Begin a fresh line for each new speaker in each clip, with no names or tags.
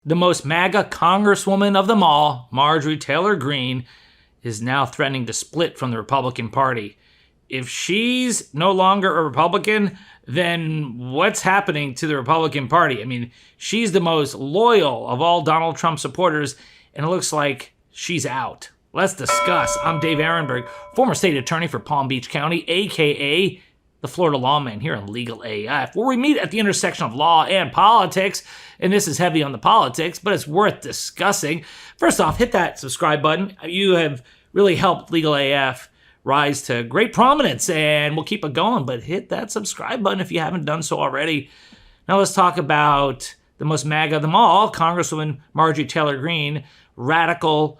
The most MAGA congresswoman of them all, Marjorie Taylor Greene, is now threatening to split from the Republican Party. If she's no longer a Republican, then what's happening to the Republican Party? I mean, she's the most loyal of all Donald Trump supporters, and it looks like she's out. Let's discuss. I'm Dave Aronberg, former state attorney for Palm Beach County, a.k.a. the Florida LawMan here on Legal AF, where we meet at the intersection of law and politics. And this is heavy on the politics, but it's worth discussing. First off, hit that subscribe button. You have really helped Legal AF rise to great prominence, and we'll keep it going, but hit that subscribe button if you haven't done so already. Now let's talk about the most MAGA of them all, Congresswoman Marjorie Taylor Greene, radical,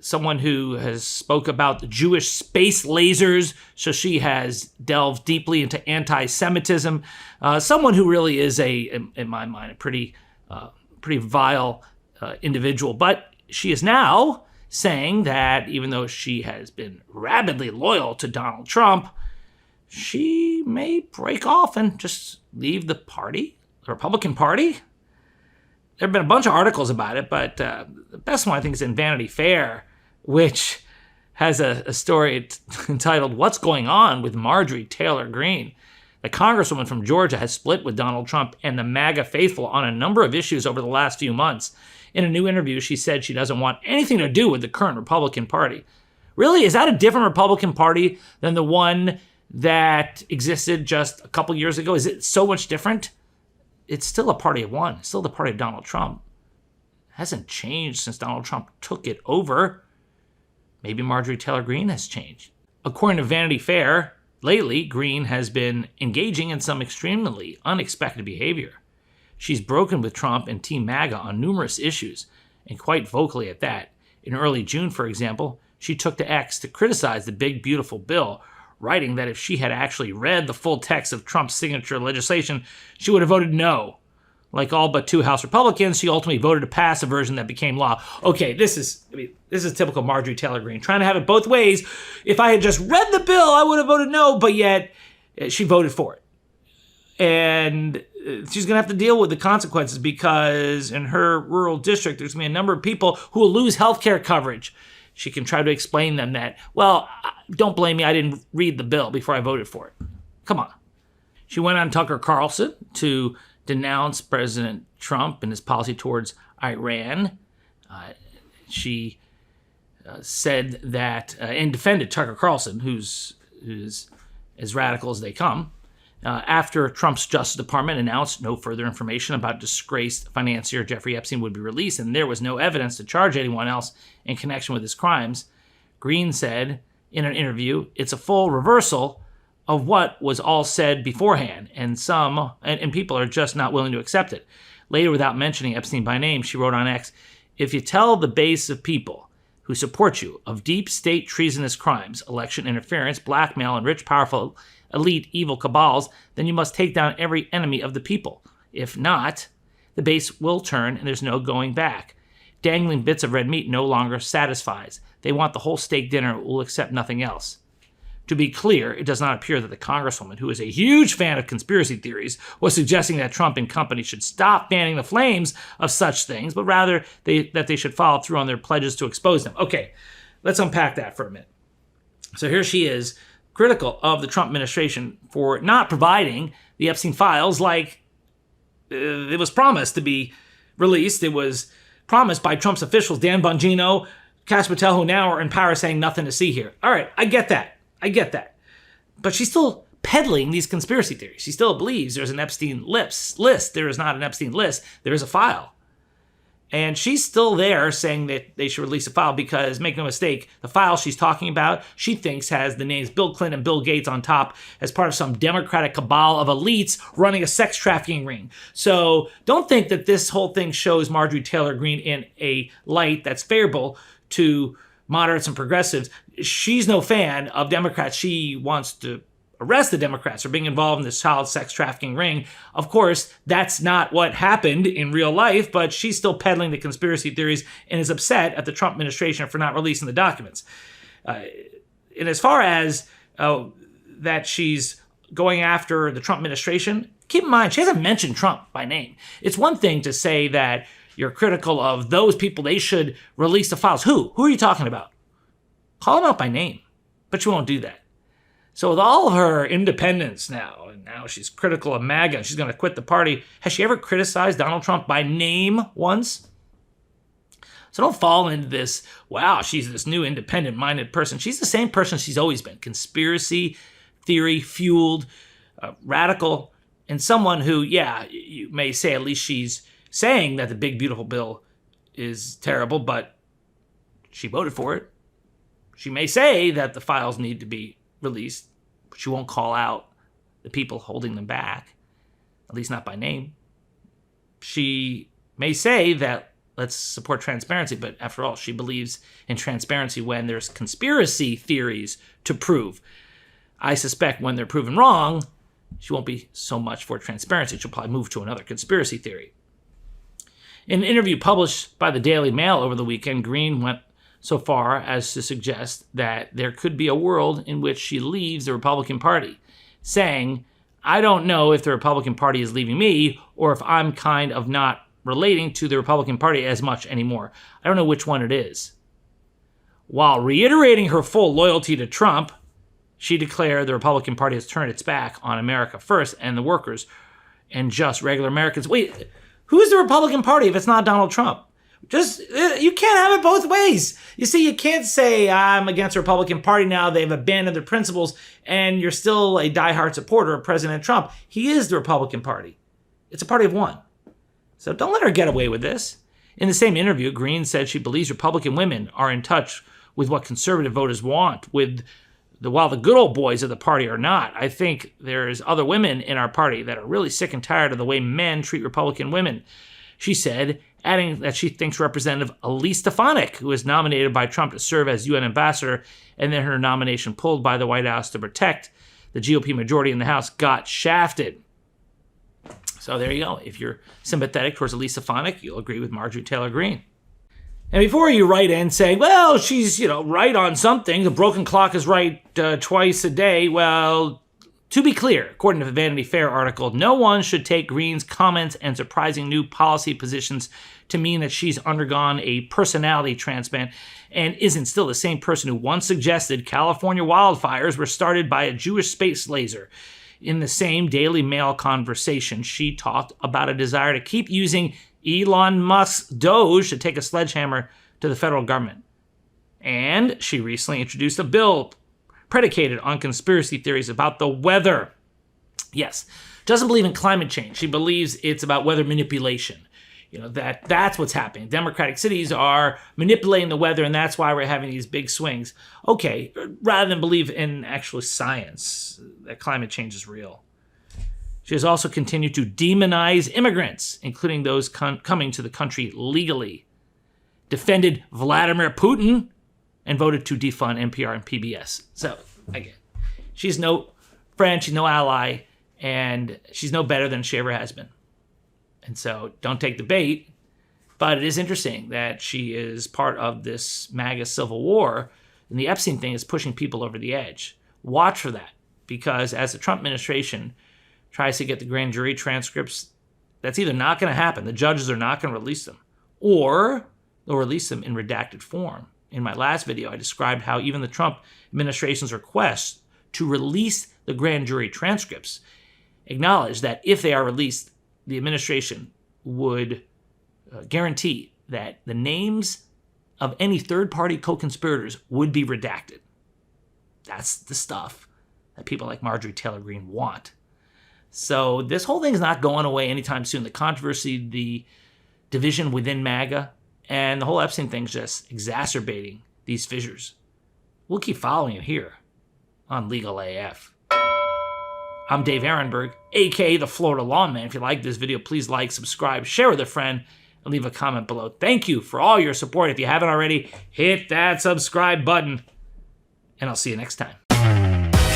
someone who has spoke about the Jewish space lasers, so she has delved deeply into anti-Semitism. Someone who really is in my mind, a pretty vile individual. But she is now saying that even though she has been rabidly loyal to Donald Trump, she may break off and just leave the party, the Republican Party. There have been a bunch of articles about it, but the best one I think is in Vanity Fair, which has a story entitled, "What's Going On with Marjorie Taylor Greene?" The congresswoman from Georgia has split with Donald Trump and the MAGA faithful on a number of issues over the last few months. In a new interview, she said she doesn't want anything to do with the current Republican Party. Really? Is that a different Republican Party than the one that existed just a couple years ago? Is it so much different? It's still a party of one. It's still the party of Donald Trump. It hasn't changed since Donald Trump took it over. Maybe Marjorie Taylor Greene has changed. According to Vanity Fair, lately, Greene has been engaging in some extremely unexpected behavior. She's broken with Trump and Team MAGA on numerous issues, and quite vocally at that. In early June, for example, she took to X to criticize the big, beautiful bill, writing that if she had actually read the full text of Trump's signature legislation, she would have voted no. Like all but two House Republicans, she ultimately voted to pass a version that became law. Okay, this is typical Marjorie Taylor Greene, trying to have it both ways. If I had just read the bill, I would have voted no, but yet she voted for it. And she's going to have to deal with the consequences because in her rural district, there's going to be a number of people who will lose health care coverage. She can try to explain them that, well, don't blame me, I didn't read the bill before I voted for it. Come on. She went on Tucker Carlson to denounce President Trump and his policy towards Iran. She said that, and defended Tucker Carlson, who's as radical as they come, after Trump's Justice Department announced no further information about disgraced financier Jeffrey Epstein would be released, and there was no evidence to charge anyone else in connection with his crimes. Greene said in an interview, "It's a full reversal of what was all said beforehand, and people are just not willing to accept it." Later, without mentioning Epstein by name, she wrote on X, "If you tell the base of people who support you of deep state treasonous crimes, election interference, blackmail, and rich, powerful, elite, evil cabals, then you must take down every enemy of the people. If not, the base will turn and there's no going back. Dangling bits of red meat no longer satisfies. They want the whole steak dinner and will accept nothing else." To be clear, it does not appear that the Congresswoman, who is a huge fan of conspiracy theories, was suggesting that Trump and company should stop fanning the flames of such things, but rather that they should follow through on their pledges to expose them. Okay, let's unpack that for a minute. So here she is, critical of the Trump administration for not providing the Epstein files like it was promised to be released. It was promised by Trump's officials, Dan Bongino, Kash Patel, who now are in power, saying nothing to see here. All right, I get that. But she's still peddling these conspiracy theories. She still believes there's an Epstein list. There is not an Epstein list. There is a file. And she's still there saying that they should release a file because, make no mistake, the file she's talking about, she thinks has the names Bill Clinton and Bill Gates on top as part of some Democratic cabal of elites running a sex trafficking ring. So don't think that this whole thing shows Marjorie Taylor Greene in a light that's favorable to moderates and progressives. She's no fan of Democrats. She wants to arrest the Democrats for being involved in this child sex trafficking ring. Of course, that's not what happened in real life, but she's still peddling the conspiracy theories and is upset at the Trump administration for not releasing the documents. And as far as that she's going after the Trump administration, keep in mind, she hasn't mentioned Trump by name. It's one thing to say that you're critical of those people. They should release the files. Who? Who are you talking about? Call them out by name. But you won't do that. So with all of her independence now, and now she's critical of MAGA, and she's going to quit the party, has she ever criticized Donald Trump by name once? So don't fall into this, wow, she's this new independent-minded person. She's the same person she's always been. Conspiracy theory fueled, radical, and someone who, yeah, you may say at least she's saying that the big, beautiful bill is terrible, but she voted for it. She may say that the files need to be released, but she won't call out the people holding them back, at least not by name. She may say that let's support transparency, but after all, she believes in transparency when there's conspiracy theories to prove. I suspect when they're proven wrong, she won't be so much for transparency. She'll probably move to another conspiracy theory. In an interview published by the Daily Mail over the weekend, Greene went so far as to suggest that there could be a world in which she leaves the Republican Party, saying, I don't know if the Republican Party is leaving me or if I'm kind of not relating to the Republican Party as much anymore. I don't know which one it is. While reiterating her full loyalty to Trump, she declared the Republican Party has turned its back on America first and the workers and just regular Americans. Wait, who's the Republican Party if it's not Donald Trump? You can't have it both ways. You see, you can't say I'm against the Republican Party now. They've abandoned their principles and you're still a diehard supporter of President Trump. He is the Republican Party. It's a party of one. So don't let her get away with this. In the same interview, Greene said she believes Republican women are in touch with what conservative voters want, while the good old boys of the party are not. I think there's other women in our party that are really sick and tired of the way men treat Republican women, she said, adding that she thinks Representative Elise Stefanik, who was nominated by Trump to serve as UN ambassador and then her nomination pulled by the White House to protect the GOP majority in the House, got shafted. So there you go. If you're sympathetic towards Elise Stefanik, you'll agree with Marjorie Taylor Greene. And before you write in saying, well, she's, right on something, the broken clock is right twice a day, well, to be clear, according to the Vanity Fair article, no one should take Greene's comments and surprising new policy positions to mean that she's undergone a personality transplant and isn't still the same person who once suggested California wildfires were started by a Jewish space laser. In the same Daily Mail conversation, she talked about a desire to keep using Elon Musk's Doge to take a sledgehammer to the federal government. And she recently introduced a bill predicated on conspiracy theories about the weather. Yes, doesn't believe in climate change. She believes it's about weather manipulation. That's what's happening. Democratic cities are manipulating the weather, and that's why we're having these big swings. Okay, rather than believe in actual science, that climate change is real. She has also continued to demonize immigrants, including those coming to the country legally, defended Vladimir Putin, and voted to defund NPR and PBS. So, again, she's no friend, she's no ally, and she's no better than she ever has been. And so don't take the bait, but it is interesting that she is part of this MAGA civil war, and the Epstein thing is pushing people over the edge. Watch for that, because as the Trump administration tries to get the grand jury transcripts, that's either not going to happen, the judges are not going to release them, or they'll release them in redacted form. In my last video, I described how even the Trump administration's request to release the grand jury transcripts acknowledge that if they are released, the administration would guarantee that the names of any third-party co-conspirators would be redacted. That's the stuff that people like Marjorie Taylor Greene want. So this whole thing's not going away anytime soon. The controversy, the division within MAGA, and the whole Epstein thing's just exacerbating these fissures. We'll keep following it here on Legal AF. I'm Dave Aronberg, a.k.a. the Florida LawMan. If you like this video, please like, subscribe, share with a friend, and leave a comment below. Thank you for all your support. If you haven't already, hit that subscribe button, and I'll see you next time.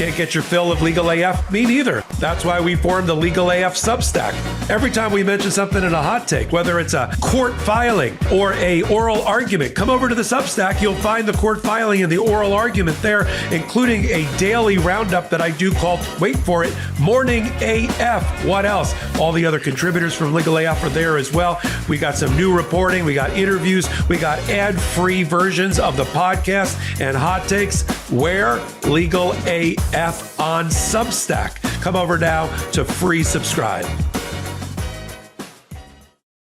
Can't get your fill of Legal AF? Me neither. That's why we formed the Legal AF Substack. Every time we mention something in a hot take, whether it's a court filing or a oral argument, come over to the Substack. You'll find the court filing and the oral argument there, including a daily roundup that I do called, wait for it, Morning AF. What else? All the other contributors from Legal AF are there as well. We got some new reporting. We got interviews. We got ad-free versions of the podcast and hot takes. Where? Legal AF on Substack. Come over now to free subscribe.